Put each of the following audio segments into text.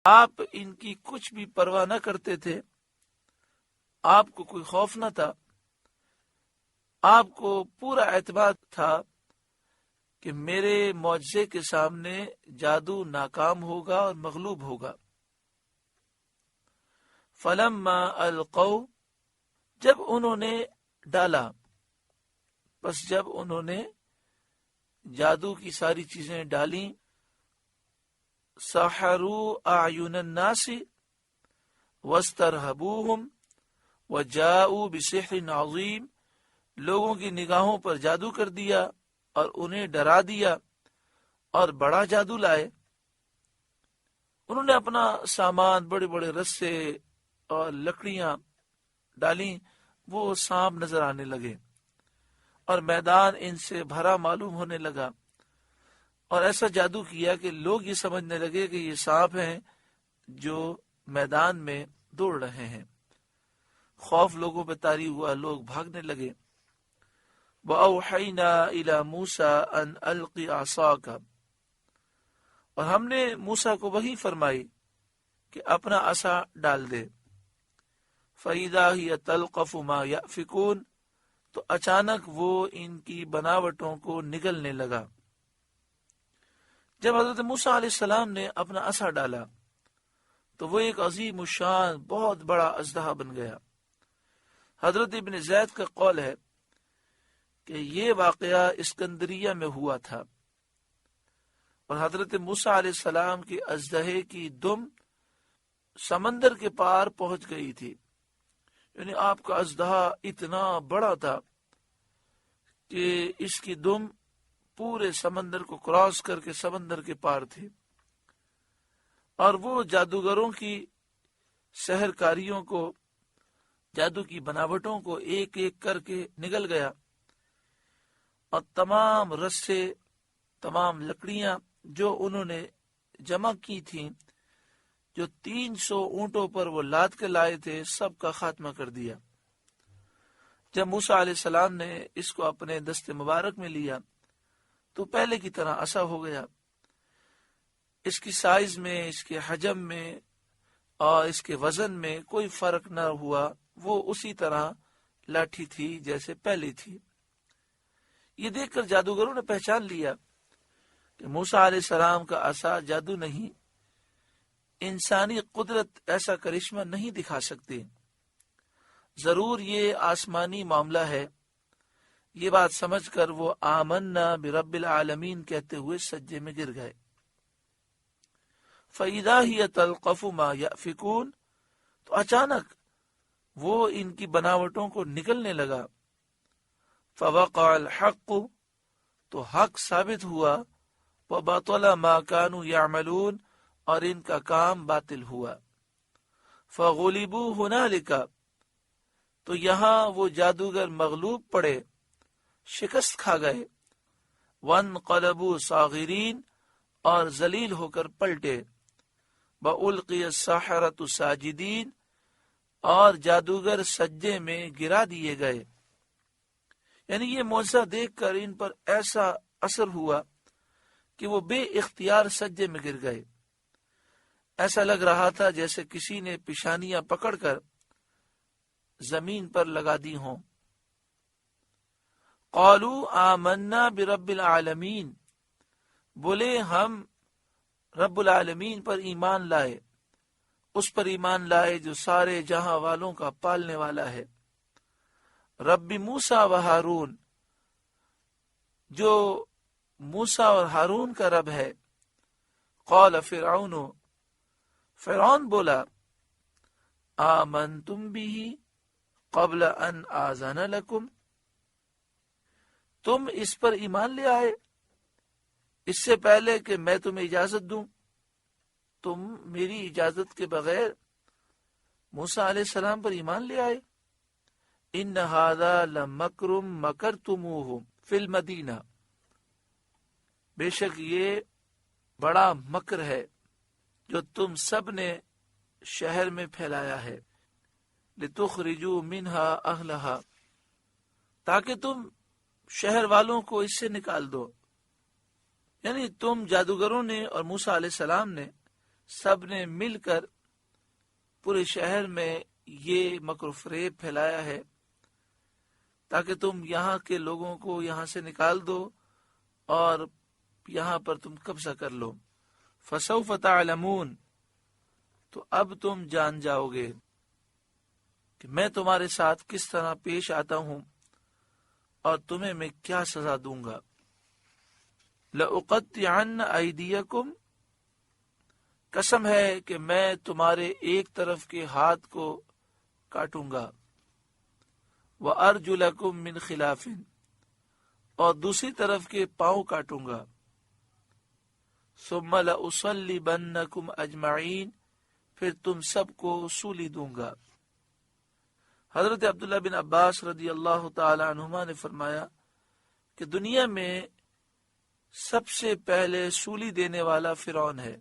آپ ان کی کچھ بھی پرواہ نہ کرتے تھے، آپ کو کوئی خوف نہ تھا، آپ کو پورا اعتماد تھا کہ میرے معجزے کے سامنے جادو ناکام ہوگا اور مغلوب ہوگا۔ فلما القوا، جب انہوں نے ڈالا، بس جب انہوں نے جادو کی ساری چیزیں ڈالیں، سحروا اعین الناس واسترهبوهم وجاءوا بسحر عظیم، لوگوں کی نگاہوں پر جادو کر دیا اور انہیں ڈرا دیا اور بڑا جادو لائے۔ انہوں نے اپنا سامان، بڑے بڑے رسے اور لکڑیاں ڈالیں، وہ سانپ نظر آنے لگے اور میدان ان سے بھرا معلوم ہونے لگا، اور ایسا جادو کیا کہ لوگ یہ سمجھنے لگے کہ یہ سانپ ہیں جو میدان میں دوڑ رہے ہیں۔ خوف لوگوں پہ طاری ہوا، لوگ بھاگنے لگے۔ وَأَوْحَيْنَا إِلَى مُوسَىٰ أَنْ أَلْقِ عَصَاكَ، اور ہم نے موسیٰ کو وحی فرمائی کہ اپنا عصا ڈال دے۔ فَإِذَا هِيَ تَلْقَفُ مَا يَأْفِكُونَ، تو اچانک وہ ان کی بناوٹوں کو نگلنے لگا۔ جب حضرت موسیٰ علیہ السلام نے اپنا عصا ڈالا تو وہ ایک عظیم الشان بہت بڑا اژدہا بن گیا۔ حضرت ابن زید کا قول ہے کہ یہ واقعہ اسکندریہ میں ہوا تھا، اور حضرت موسیٰ علیہ السلام کے اژدہے کی دم سمندر کے پار پہنچ گئی تھی، یعنی آپ کا اژدہا اتنا بڑا تھا کہ اس کی دم پورے سمندر کو کراس کر کے سمندر کے پار تھی، اور وہ جادوگروں کی سحر کاریوں کو، جادو کی بناوٹوں کو ایک ایک کر کے نگل گیا، اور تمام رسے، تمام لکڑیاں جو انہوں نے جمع کی تھیں، جو 300 اونٹوں پر وہ لاد کے لائے تھے، سب کا خاتمہ کر دیا۔ جب موسیٰ علیہ السلام نے اس کو اپنے دست مبارک میں لیا تو پہلے کی طرح عصا ہو گیا، اس کی سائز میں، اس کے حجم میں اور اس کے وزن میں کوئی فرق نہ ہوا، وہ اسی طرح لاٹھی تھی جیسے پہلے تھی۔ یہ دیکھ کر جادوگروں نے پہچان لیا کہ موسیٰ علیہ السلام کا عصا جادو نہیں، انسانی قدرت ایسا کرشمہ نہیں دکھا سکتی، ضرور یہ آسمانی معاملہ ہے۔ یہ بات سمجھ کر وہ آمنا برب العالمین کہتے ہوئے سجدے میں گر گئے۔ فَإِذَا هِيَ تَلْقَفُ مَا يَأْفِكُونَ، تو اچانک وہ ان کی بناوٹوں کو نگلنے لگا۔ فَوَقَعَ الْحَقُّ، تو حق ثابت ہوا، وَبَطَلَ مَا كَانُوا يَعْمَلُونَ، اور ان کا کام باطل ہوا۔ فَغُلِبُوا هُنَالِكَ، تو یہاں وہ جادوگر مغلوب پڑے، شکست کھا گئے۔ وَانْقَلَبُوا صَاغِرِينَ، اور ذلیل ہو کر پلٹے۔ وَأُلْقِيَ السَّحَرَةُ سَاجِدِينَ، اور جادوگر سجدے میں گرا دیے گئے۔ یعنی یہ معجزہ دیکھ کر ان پر ایسا اثر ہوا کہ وہ بے اختیار سجدے میں گر گئے۔ ایسا لگ رہا تھا جیسے کسی نے پیشانیاں پکڑ کر زمین پر لگا دی ہوں۔ قالوا آمنا برب العالمین، بولے ہم رب العالمین پر ایمان لائے، اس پر ایمان لائے جو سارے جہاں والوں کا پالنے والا ہے۔ رب موسیٰ و ہارون، جو موسیٰ اور ہارون کا رب ہے۔ قال فرعون، فرعون بولا، آمنتم به قبل ان آذن لکم، تم اس پر ایمان لے آئے اس سے پہلے کہ میں تمہیں اجازت دوں؟ تم میری اجازت کے بغیر موسیٰ علیہ السلام پر ایمان لے آئے؟ ان ھذا لمکر مکرتموہ فی المدینہ، بے شک یہ بڑا مکر ہے جو تم سب نے شہر میں پھیلایا ہے۔ لتخرجوا منہا اہلہا، تاکہ تم شہر والوں کو اس سے نکال دو۔ یعنی تم جادوگروں نے اور موسیٰ علیہ السلام نے سب نے مل کر پورے شہر میں یہ مکر و فریب پھیلایا ہے تاکہ تم یہاں کے لوگوں کو یہاں سے نکال دو اور یہاں پر تم قبضہ کر لو. فسوف تعلمون، تو اب تم جان جاؤ گے کہ میں تمہارے ساتھ کس طرح پیش آتا ہوں اور تمہیں میں کیا سزا دوں گا. لأقطعن ایدیکم، قسم ہے کہ میں تمہارے ایک طرف کے ہاتھ کو کاٹوں گا. وارجلکم من خلاف، اور دوسری طرف کے پاؤں کاٹوں گا. ثم لأصلبنکم اجمعین، پھر تم سب کو سولی دوں گا. حضرت عبداللہ بن عباس رضی اللہ تعالی عنہما نے فرمایا کہ دنیا میں سب سے پہلے سولی دینے والا فرعون ہے،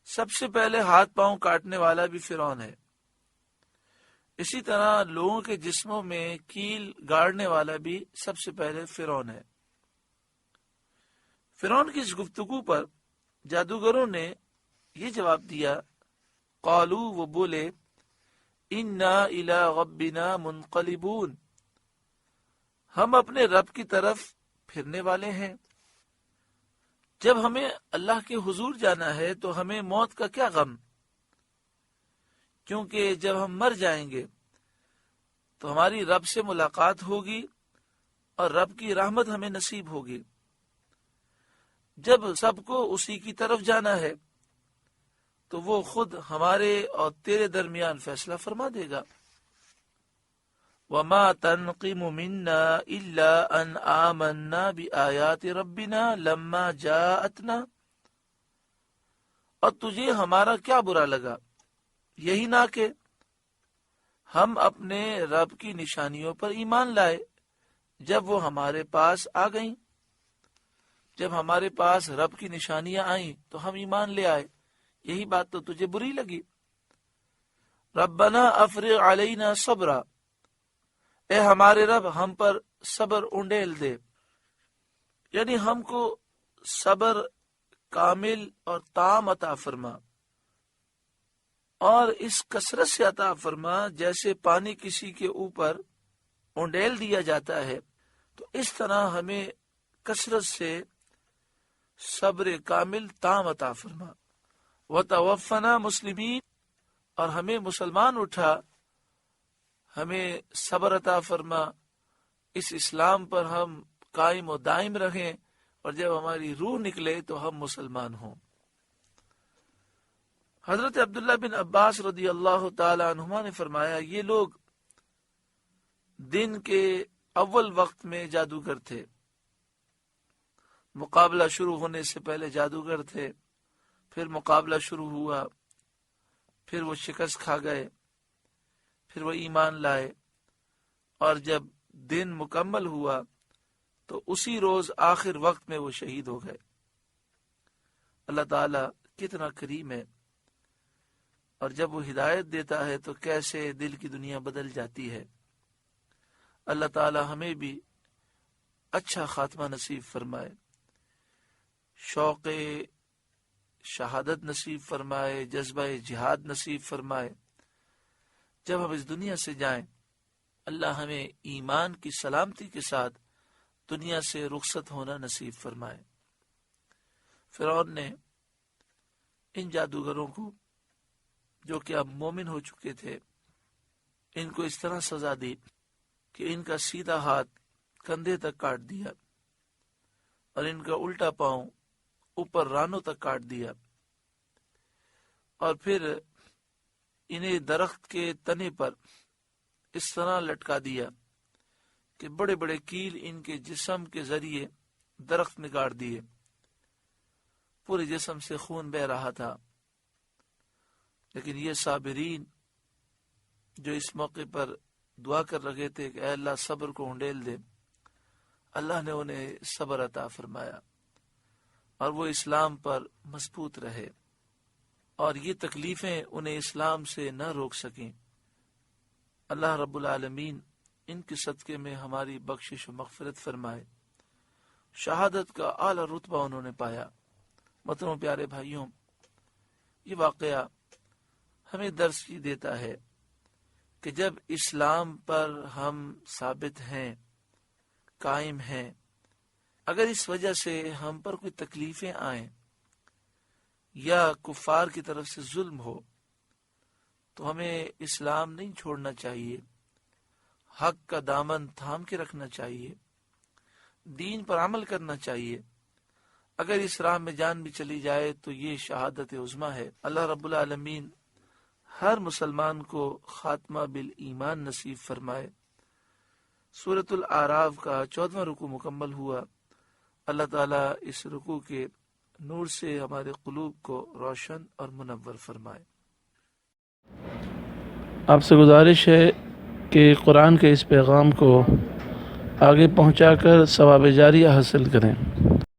سب سے پہلے ہاتھ پاؤں کاٹنے والا بھی فرعون ہے. اسی طرح لوگوں کے جسموں میں کیل گاڑنے والا بھی سب سے پہلے فرعون ہے. فرعون کی اس گفتگو پر جادوگروں نے یہ جواب دیا، قالو، وہ بولے، انا الی ربنا منقلبون، ہم اپنے رب کی طرف پھرنے والے ہیں. جب ہمیں اللہ کے حضور جانا ہے تو ہمیں موت کا کیا غم، کیونکہ جب ہم مر جائیں گے تو ہماری رب سے ملاقات ہوگی اور رب کی رحمت ہمیں نصیب ہوگی. جب سب کو اسی کی طرف جانا ہے تو وہ خود ہمارے اور تیرے درمیان فیصلہ فرما دے گا. وَمَا تَنْقِمُ مِنَّا إِلَّا أَنْ آمَنَّا بِآيَاتِ رَبِّنَا لَمَّا جَاءَتْنَا، اور تجھے ہمارا کیا برا لگا، یہی نہ کہ ہم اپنے رب کی نشانیوں پر ایمان لائے جب وہ ہمارے پاس آ گئیں. جب ہمارے پاس رب کی نشانیاں آئیں تو ہم ایمان لے آئے، یہی بات تو تجھے بری لگی. ربنا افرغ علینا صبرا، اے ہمارے رب ہم پر صبر انڈیل دے، یعنی ہم کو صبر کامل اور تام عطا فرما، اور اس کثرت سے عطا فرما جیسے پانی کسی کے اوپر انڈیل دیا جاتا ہے، تو اس طرح ہمیں کثرت سے صبر کامل تام عطا فرما. وتوفنا مسلمین، اور ہمیں مسلمان اٹھا، ہمیں صبر عطا فرما، اس اسلام پر ہم قائم و دائم رہیں، اور جب ہماری روح نکلے تو ہم مسلمان ہوں. حضرت عبداللہ بن عباس رضی اللہ تعالی عنہما نے فرمایا، یہ لوگ دن کے اول وقت میں جادوگر تھے، مقابلہ شروع ہونے سے پہلے جادوگر تھے، پھر مقابلہ شروع ہوا، پھر وہ شکست کھا گئے، پھر وہ ایمان لائے، اور جب دن مکمل ہوا تو اسی روز آخر وقت میں وہ شہید ہو گئے. اللہ تعالیٰ کتنا کریم ہے، اور جب وہ ہدایت دیتا ہے تو کیسے دل کی دنیا بدل جاتی ہے. اللہ تعالیٰ ہمیں بھی اچھا خاتمہ نصیب فرمائے، شوق شہادت نصیب فرمائے، جذبہ جہاد نصیب فرمائے. جب ہم اس دنیا سے جائیں اللہ ہمیں ایمان کی سلامتی کے ساتھ دنیا سے رخصت ہونا نصیب فرمائے. فرعون نے ان جادوگروں کو جو کہ اب مومن ہو چکے تھے، ان کو اس طرح سزا دی کہ ان کا سیدھا ہاتھ کندھے تک کاٹ دیا اور ان کا الٹا پاؤں اوپر رانوں تک کاٹ دیا، اور پھر انہیں درخت کے تنے پر اس طرح لٹکا دیا کہ بڑے بڑے کیل ان کے جسم کے ذریعے درخت میں گاڑ دیے. پورے جسم سے خون بہ رہا تھا، لیکن یہ صابرین جو اس موقع پر دعا کر رہے تھے کہ اے اللہ صبر کو ہنڈیل دے، اللہ نے انہیں صبر عطا فرمایا اور وہ اسلام پر مضبوط رہے، اور یہ تکلیفیں انہیں اسلام سے نہ روک سکیں. اللہ رب العالمین ان کے صدقے میں ہماری بخشش و مغفرت فرمائے. شہادت کا اعلیٰ رتبہ انہوں نے پایا. محترم پیارے بھائیوں، یہ واقعہ ہمیں درس یہ دیتا ہے کہ جب اسلام پر ہم ثابت ہیں، قائم ہیں، اگر اس وجہ سے ہم پر کوئی تکلیفیں آئیں یا کفار کی طرف سے ظلم ہو تو ہمیں اسلام نہیں چھوڑنا چاہیے، حق کا دامن تھام کے رکھنا چاہیے، دین پر عمل کرنا چاہیے۔ اگر اس راہ میں جان بھی چلی جائے تو یہ شہادت عظمیٰ ہے۔ اللہ رب العالمین ہر مسلمان کو خاتمہ بالایمان نصیب فرمائے۔ سورۃ الاعراف کا 14واں رکوع مکمل ہوا۔ اللہ تعالیٰ اس رکوع کے نور سے ہمارے قلوب کو روشن اور منور فرمائے۔ آپ سے گزارش ہے کہ قرآن کے اس پیغام کو آگے پہنچا کر ثواب جاریہ حاصل کریں۔